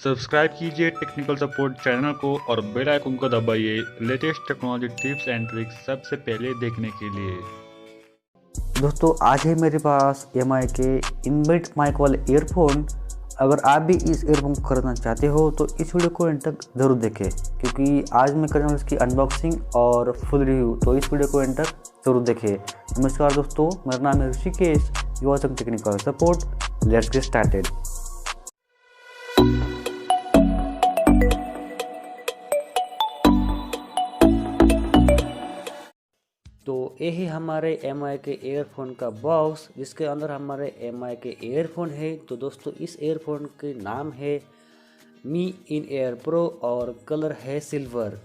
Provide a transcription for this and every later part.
Subscribe कीजिए technical support channel को और बेल आइकन को दबाइए latest technology tips and tricks सबसे पहले देखने के लिए। दोस्तों आज है मेरे पास MI के इनबिल्ट माइक वाले ईयरफोन। अगर आप भी इस ईयरफोन को खरीदना चाहते हो तो इस वीडियो को एंड तक ज़रूर देखें, क्योंकि आज मैं करने वाला इसकी अनबॉक्सिंग और फुल रिव्यू, तो इस वीडियो को एंड तक ज़रूर देखें। नमस्कार दोस्तों, मेरा नाम है Rishikesh, you are some technical support. Let's get started. तो ये ही हमारे MI के ईयरफोन का बॉक्स, जिसके अंदर हमारे MI के ईयरफोन है। तो दोस्तों इस ईयरफोन के नाम है मी इन एयर प्रो और कलर है सिल्वर।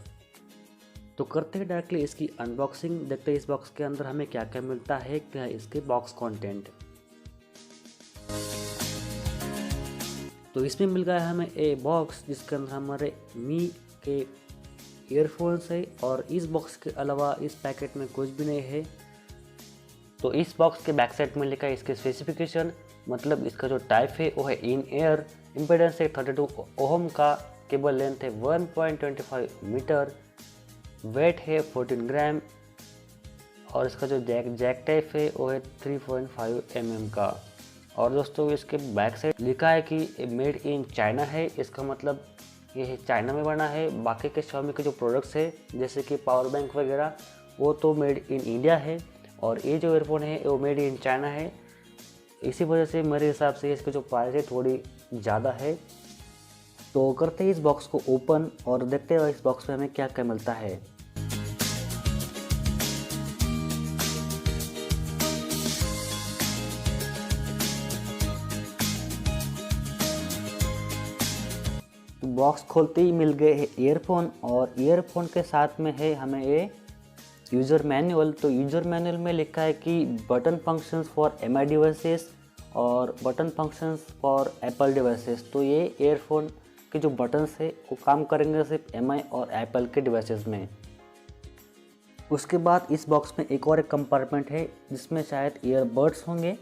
तो करते हैं डायरेक्टली इसकी अनबॉक्सिंग, देखते हैं इस बॉक्स के अंदर हमें क्या क्या मिलता है, क्या है इसके बॉक्स कंटेंट। तो इसमें मिल गया हमें ए बॉक्स जिसके अंदर हमारे मी के ईयरफोन्स है, और इस बॉक्स के अलावा इस पैकेट में कुछ भी नहीं है। तो इस बॉक्स के बैक साइड में लिखा है इसके स्पेसिफिकेशन, मतलब इसका जो टाइप है वो है इन एयर, इम्पीडेंस है 32 ओहम का, केबल लेंथ है 1.25 मीटर, वेट है 14 ग्राम, और इसका जो जैक टाइप है वो है 3.5 mm का। और दोस्तों इसके बैक साइड लिखा है कि मेड इन चाइना है, इसका मतलब ये है चाइना में बना है। बाकी के Xiaomi के जो प्रोडक्ट्स है जैसे कि पावर बैंक वगैरह वो तो मेड इन इंडिया है, और ये जो ईयरफोन है वो मेड इन चाइना है। इसी वजह से मेरे हिसाब से इसकी जो प्राइस है थोड़ी ज़्यादा है। तो करते हैं इस बॉक्स को ओपन और देखते हैं इस बॉक्स में हमें क्या क्या मिलता है। बॉक्स खोलते ही मिल गए है ईयरफोन, और ईयरफोन के साथ में है हमें ये यूज़र मैनुअल। तो यूज़र मैनुअल में लिखा है कि button functions for MI devices और button functions for Apple devices. तो ये ईयरफोन के जो बटन्स है वो काम करेंगे सिर्फ MI और एप्पल के डिवाइसेस में। उसके बाद इस बॉक्स में एक और कंपार्टमेंट है जिसमें शायद ईयरबड्स होंगे।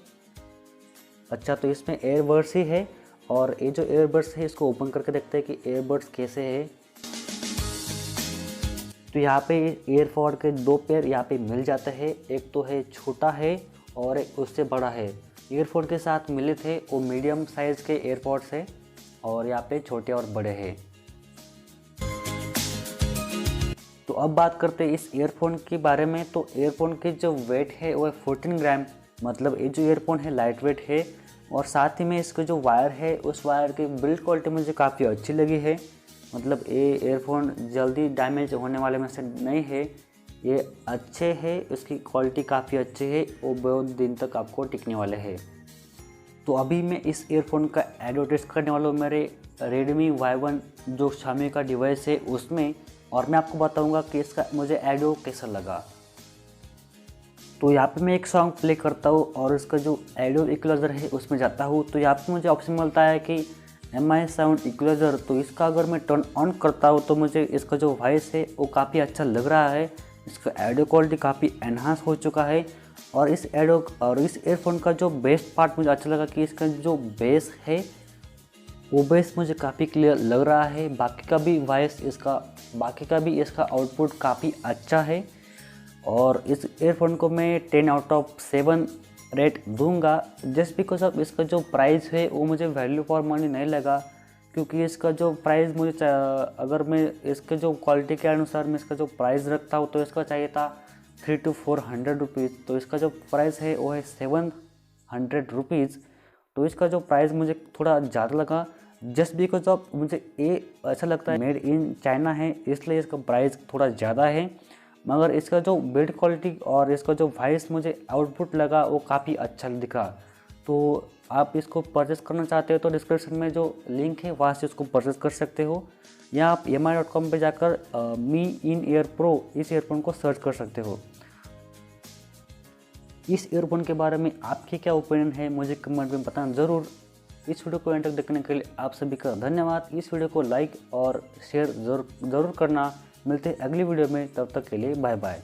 अच्छा, तो इसमें ईयरबड्स ही है, और ये जो ईयरबड्स है इसको ओपन करके देखते हैं कि ईयरबड्स कैसे है। तो यहाँ पे ईयरफोन के दो पेयर यहाँ पे मिल जाते हैं, एक तो है छोटा है और एक उससे बड़ा है। ईयरफोन के साथ मिले थे वो मीडियम साइज़ के ईयरपॉड्स है, और यहाँ पे छोटे और बड़े हैं। तो अब बात करते हैं इस ईयरफोन के बारे में। तो ईयरफोन की जो वेट है वो है 14 ग्राम, मतलब ये जो ईयरफोन है लाइट वेट है। और साथ ही में इसका जो वायर है उस वायर की बिल्ड क्वालिटी मुझे काफ़ी अच्छी लगी है, मतलब ये ईयरफोन जल्दी डैमेज होने वाले में से नहीं है, ये अच्छे है, इसकी क्वालिटी काफ़ी अच्छी है, वो बहुत दिन तक आपको टिकने वाले हैं। तो अभी मैं इस ईयरफोन का ऑडियो टेस्ट करने वाला हूँ मेरे Redmi Y1 जो Xiaomi का डिवाइस है उसमें, और मैं आपको बताऊँगा कि इसका मुझे ऑडियो कैसा लगा। तो यहाँ पे मैं एक सॉन्ग प्ले करता हूँ और इसका जो ऑडियो इक्वलाइजर है उसमें जाता हूँ। तो यहाँ पे मुझे ऑप्शन मिलता है कि MI साउंड इक्वलाइजर। तो इसका अगर मैं टर्न ऑन करता हूँ तो मुझे इसका जो वॉइस है वो काफ़ी अच्छा लग रहा है, इसका ऑडियो क्वालिटी काफ़ी एनहांस हो चुका है। और इस ईयरफोन का जो बेस्ट पार्ट मुझे अच्छा लगा कि इसका जो बेस है वो बेस मुझे काफ़ी क्लियर लग रहा है। बाकी का भी इसका आउटपुट काफ़ी अच्छा है, और इस ईयरफोन को मैं 10 आउट ऑफ 7 रेट दूंगा, जस्ट बिकॉज ऑफ इसका जो प्राइस है वो मुझे वैल्यू फॉर मनी नहीं लगा। क्योंकि इसका जो प्राइस मुझे अगर मैं इसके जो क्वालिटी के अनुसार मैं इसका जो प्राइस रखता हूँ तो इसका चाहिए था 300 to 400 रुपीज़। तो इसका जो प्राइस है वो है 700 रुपीज़। तो इसका जो प्राइस मुझे थोड़ा ज़्यादा लगा, जस्ट बिकॉज ऑफ मुझे ये अच्छा लगता है मेड इन चाइना है, इसलिए इसका प्राइस थोड़ा ज़्यादा है। मगर इसका जो बिल्ड क्वालिटी और इसका जो वॉइस मुझे आउटपुट लगा वो काफ़ी अच्छा दिखा। तो आप इसको परचेस करना चाहते हो तो डिस्क्रिप्शन में जो लिंक है वहाँ से उसको परचेस कर सकते हो, या आप mi.com पे जाकर मी इन एयर प्रो इस ईयरफोन को सर्च कर सकते हो। इस ईयरफोन के बारे में आपके क्या ओपिनियन है मुझे कमेंट में बताना ज़रूर। इस वीडियो को एंड तक देखने के लिए आप सभी का धन्यवाद। इस वीडियो को लाइक और शेयर ज़रूर करना। मिलते हैं अगली वीडियो में, तब तक के लिए बाय बाय।